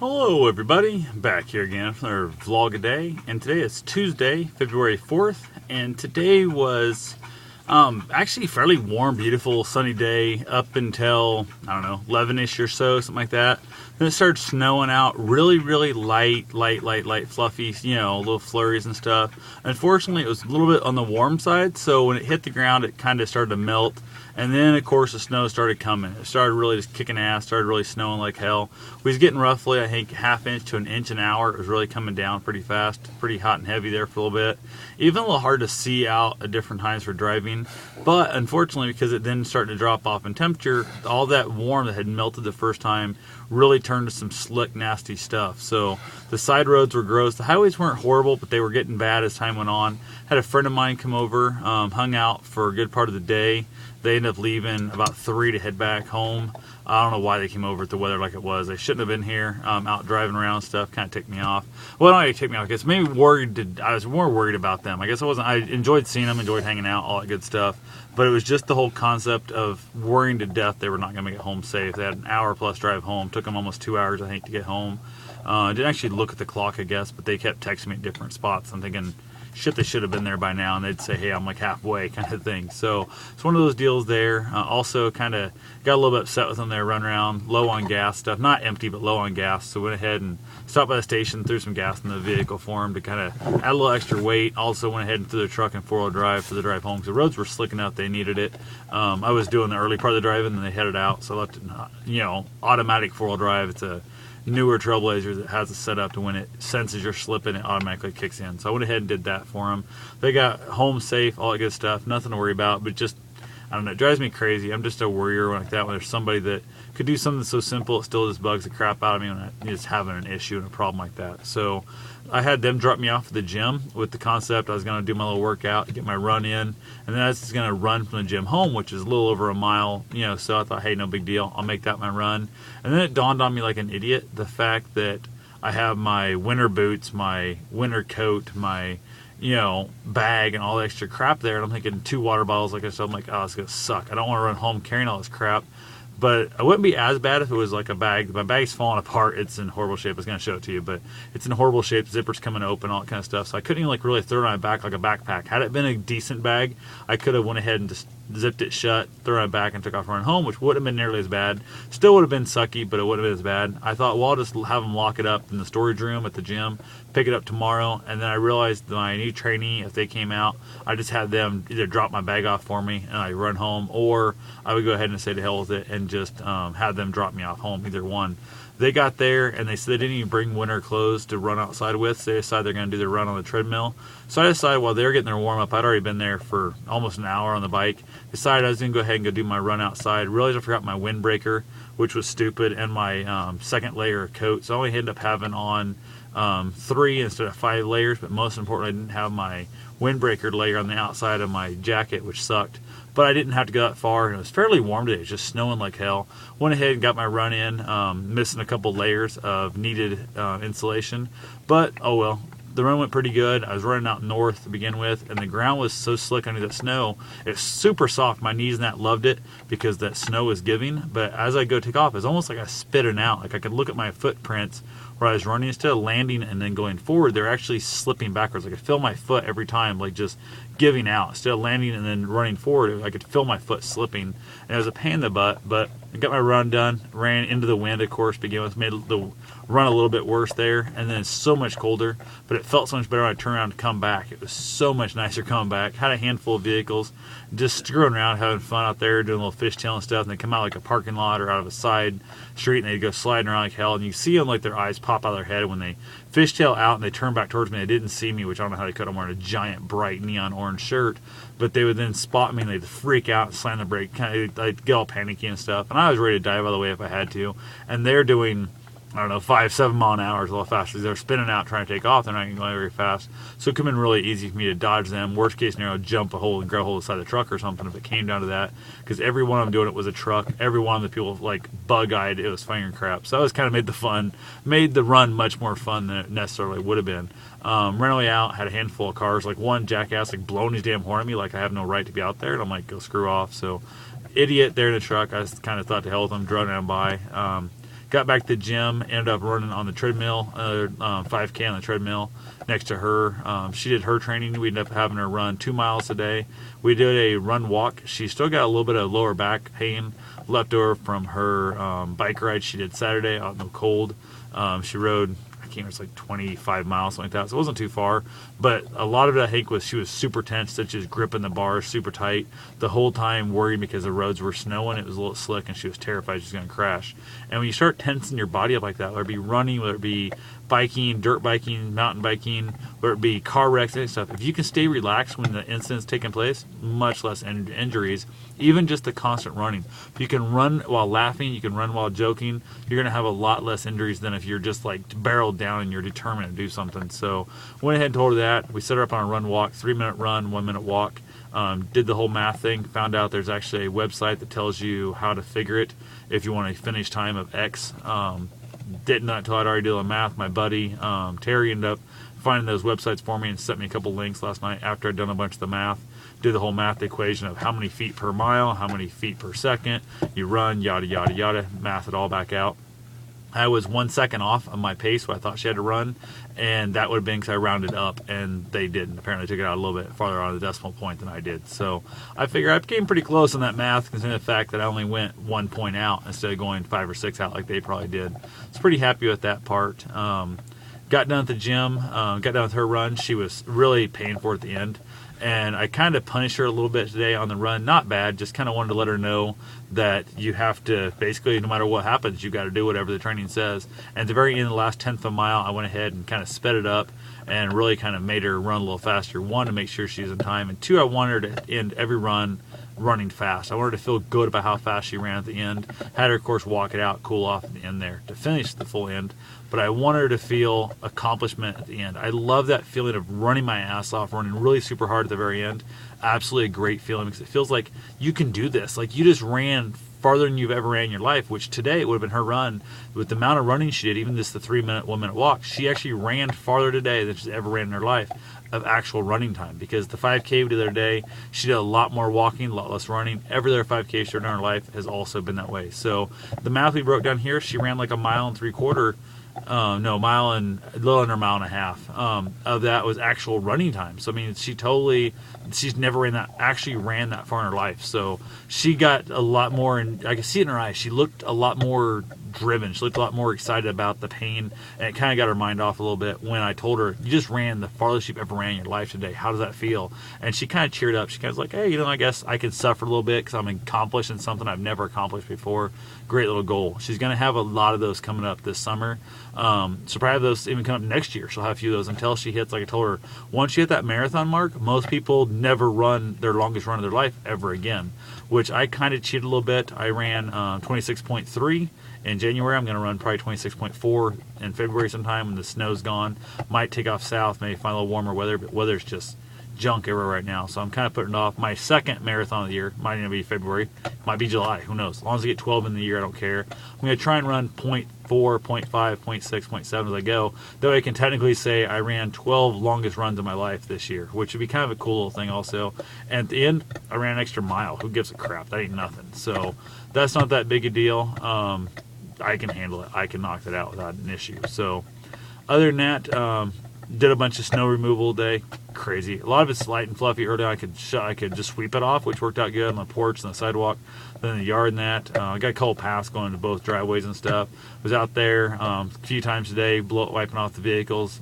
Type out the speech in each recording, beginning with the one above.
Hello everybody, back here again for our vlog a day, and today is Tuesday, February 4th, and today was actually fairly warm, beautiful, sunny day up until, I don't know, 11ish or so, something like that. Then it started snowing out, really light, fluffy, little flurries and stuff. Unfortunately, it was a little bit on the warm side, so when it hit the ground, it kind of started to melt. And then, of course, the snow started coming. It started really just kicking ass, started really snowing like hell. We was getting roughly, I think, ½ inch to an inch an hour. It was really coming down pretty fast, pretty hot and heavy there for a little bit. Even a little hard to see out at different times for driving. But unfortunately, because it then started to drop off in temperature, all that warm that had melted the first time really turned to some slick, nasty stuff. So the side roads were gross. The highways weren't horrible, but they were getting bad as time went on. Had a friend of mine come over, hung out for a good part of the day. They ended up leaving about 3 to head back home. I don't know why they came over with the weather like it was. They shouldn't have been here, out driving around and stuff. Kind of ticked me off. Well, not really ticked me off. I guess maybe worried. I was more worried about them. I guess I wasn't. I enjoyed seeing them, enjoyed hanging out, all that good stuff. But it was just the whole concept of worrying to death they were not going to make it home safe. They had an hour plus drive home. Took them almost 2 hours, I think, to get home. I didn't actually look at the clock, I guess, but they kept texting me at different spots. I'm thinking, shit, they should have been there by now, and they'd say, hey, I'm like halfway kind of thing. So it's one of those deals there. Also kind of got a little bit upset with them there, run around, low on gas stuff. Not empty, but low on gas. So went ahead and stopped by the station, threw some gas in the vehicle for them to kind of add a little extra weight. Also went ahead and threw the truck in 4-wheel drive for the drive home because the roads were slick enough they needed it. I was doing the early part of the drive, and then they headed out. So I left it, automatic 4-wheel drive. It's a newer Trailblazer that has a setup to when it senses you're slipping, it automatically kicks in. So I went ahead and did that for them. They got home safe, all that good stuff, nothing to worry about, but just, I don't know, it drives me crazy. I'm just a worrier like that when there's somebody that could do something so simple, it still just bugs the crap out of me when I'm just having an issue and a problem like that. So I had them drop me off at the gym with the concept I was going to do my little workout, get my run in, and then I was going to run from the gym home, which is a little over a mile, so I thought, hey, no big deal, I'll make that my run. And then it dawned on me like an idiot, the fact that I have my winter boots, my winter coat, my bag and all the extra crap there, and I'm thinking 2 water bottles, like I said, I'm like, oh, it's going to suck. I don't want to run home carrying all this crap. But it wouldn't be as bad if it was like a bag. My bag's falling apart. It's in horrible shape. I was going to show it to you, but it's in horrible shape. Zipper's coming open, all that kind of stuff. So I couldn't even really throw it on my back like a backpack. Had it been a decent bag, I could have went ahead and just zipped it shut, threw it on my back, and took off running home, which wouldn't have been nearly as bad. Still would have been sucky, but it wouldn't have been as bad. I thought, well, I'll just have them lock it up in the storage room at the gym, pick it up tomorrow, and then I realized my new trainee, if they came out, I just had them either drop my bag off for me and I run home, or I would go ahead and say to hell with it and just have them drop me off home, either one. They got there and they said they didn't even bring winter clothes to run outside with, so they decided they're going to do their run on the treadmill. So I decided while they were getting their warm up, I'd already been there for almost an hour on the bike, decided I was going to go ahead and go do my run outside. Realized I forgot my windbreaker, which was stupid, and my second layer of coat, so I only ended up having on 3 instead of 5 layers, but most importantly, I didn't have my windbreaker layer on the outside of my jacket, which sucked. But I didn't have to go that far, and it was fairly warm today. It was just snowing like hell. Went ahead and got my run in, missing a couple layers of needed insulation. But, oh well, the run went pretty good. I was running out north to begin with, and the ground was so slick under that snow. It's super soft. My knees and that loved it because that snow was giving. But as I go take off, it's almost like I spit it out. Like I could look at my footprints where I was running. Instead of landing and then going forward, they're actually slipping backwards. I could feel my foot every time, like just giving out. Instead of landing and then running forward, I could feel my foot slipping. And it was a pain in the butt, but I got my run done. Ran into the wind, of course, begin with. Made the run a little bit worse there. And then it's so much colder, but it felt so much better when I turned around to come back. It was so much nicer coming back. Had a handful of vehicles, just screwing around, having fun out there, doing a little fishtail and stuff. And they come out like a parking lot or out of a side street, and they go sliding around like hell. And you see them like their eyes pop out of their head when they fishtail out and they turn back towards me. They didn't see me, which I don't know how they could. I'm wearing a giant, bright neon orange shirt. But they would then spot me and they'd freak out and slam the brake. I'd get all panicky and stuff. And I was ready to die, by the way, if I had to. And they're doing, I don't know, 5-7 mile an hour is a little faster. They're spinning out trying to take off. They're not going very fast. So it could have been really easy for me to dodge them. Worst case scenario, jump a hole and grab a hold of the side of the truck or something if it came down to that. Because every one of them doing it was a truck. Every one of the people, like, bug-eyed. It was finger crap. So that was kind of made the run much more fun than it necessarily would have been. Ran away out, had a handful of cars. Like, one jackass, like, blowing his damn horn at me like I have no right to be out there. And I'm like, go screw off. So, idiot there in the truck. I just kind of thought to hell with him, drove down by. got back to the gym, ended up running on the treadmill, 5K on the treadmill next to her. She did her training. We ended up having her run 2 miles a day. We did a run walk. She still got a little bit of lower back pain left over from her bike ride she did Saturday out in the cold. She rode, I can't remember, it's like 25 miles, something like that. So it wasn't too far. But a lot of it, I think, was she was super tense, such as gripping the bars super tight the whole time, worried because the roads were snowing. It was a little slick, and she was terrified she was going to crash. And when you start tensing your body up like that, whether it be running, whether it be biking, dirt biking, mountain biking, whether it be car wrecks and stuff, if you can stay relaxed when the incident's taking place, much less injuries, even just the constant running. If you can run while laughing, you can run while joking, you're going to have a lot less injuries than if you're just like barreled down and you're determined to do something. So went ahead and told her that. We set her up on a run walk, 3-minute run, 1-minute walk. Did the whole math thing, found out there's actually a website that tells you how to figure it if you want a finish time of X. Didn't until I'd already done the math. My buddy Terry ended up finding those websites for me and sent me a couple links last night after I'd done a bunch of the math. Did the whole math equation of how many feet per mile, how many feet per second you run, yada yada yada, math it all back out. I was 1 second off of my pace what I thought she had to run, and that would have been because I rounded up, and they didn't. Apparently took it out a little bit farther on the decimal point than I did. So I figure I came pretty close on that math, considering the fact that I only went 1 point out instead of going 5 or 6 out like they probably did. I was pretty happy with that part. Got done at the gym, got done with her run. She was really paying for it at the end. And I kind of punished her a little bit today on the run. Not bad, just kind of wanted to let her know that you have to, basically, no matter what happens, you got to do whatever the training says. And at the very end of the last 10th of a mile, I went ahead and kind of sped it up and really kind of made her run a little faster. 1, to make sure she's in time. And 2, I wanted her to end every run running fast. I wanted her to feel good about how fast she ran at the end. Had her, of course, walk it out, cool off at the end there to finish the full end. But I wanted her to feel accomplishment at the end. I love that feeling of running my ass off, running really super hard at the very end. Absolutely a great feeling because it feels like you can do this. Like you just ran farther than you've ever ran in your life, which today it would have been her run. With the amount of running she did, even just the 3-minute, 1-minute walk, she actually ran farther today than she's ever ran in her life of actual running time. Because the 5K we did the other day, she did a lot more walking, a lot less running. Every other 5K she's done in her life has also been that way. So the math we broke down here, she ran like 1.75 miles. Mile and a little under 1.5 miles. Of that was actual running time. So I mean, she's never ran that far in her life. So she got a lot more, and I could see it in her eyes. She looked a lot more driven. She looked a lot more excited about the pain, and it kind of got her mind off a little bit when I told her, you just ran the farthest you've ever ran in your life today. How does that feel? And she kind of cheered up. She kind of was like, hey, I guess I can suffer a little bit because I'm accomplishing something I've never accomplished before. Great little goal. She's going to have a lot of those coming up this summer. She'll probably have those even come up next year. She'll have a few of those until she hits, like I told her, once she hit that marathon mark, most people never run their longest run of their life ever again, which I kind of cheated a little bit. I ran 26.3 in January. I'm going to run probably 26.4 in February sometime when the snow's gone. Might take off south, maybe find a little warmer weather, but weather's just junk everywhere right now. So I'm kind of putting it off. My second marathon of the year might even be February, might be July, who knows. As long as I get 12 in the year, I don't care. I'm going to try and run 0.4, 0.5, 0.6, 0.7 as I go. That way I can technically say I ran 12 longest runs of my life this year, which would be kind of a cool little thing also. And at the end, I ran an extra mile. Who gives a crap? That ain't nothing. So that's not that big a deal. I can handle it. I can knock that out without an issue. So other than that, did a bunch of snow removal today. Crazy. A lot of it's light and fluffy. Earlier I could just sweep it off, which worked out good on the porch and the sidewalk. Then in the yard and that. I got a couple paths going to both driveways and stuff. Was out there a few times today, wiping off the vehicles,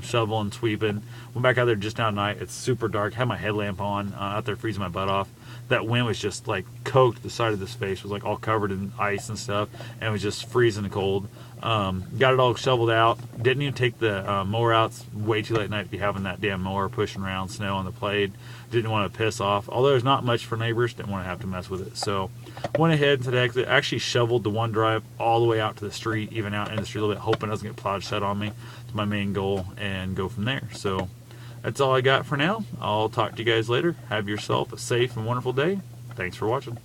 shoveling, sweeping. Went back out there just now at night. It's super dark. Had my headlamp on, out there freezing my butt off. That wind was just like coaked the side of this face. It was like all covered in ice and stuff, and it was just freezing cold. Got it all shoveled out. Didn't even take the mower out. It's way too late at night to be having that damn mower pushing around snow on the blade. Didn't want to piss off. Although there's not much for neighbors, didn't want to have to mess with it. So went ahead today. Actually shoveled the one drive all the way out to the street, even out in the street a little bit, hoping it doesn't get plowed shut on me. It's my main goal, and go from there. So that's all I got for now. I'll talk to you guys later. Have yourself a safe and wonderful day. Thanks for watching.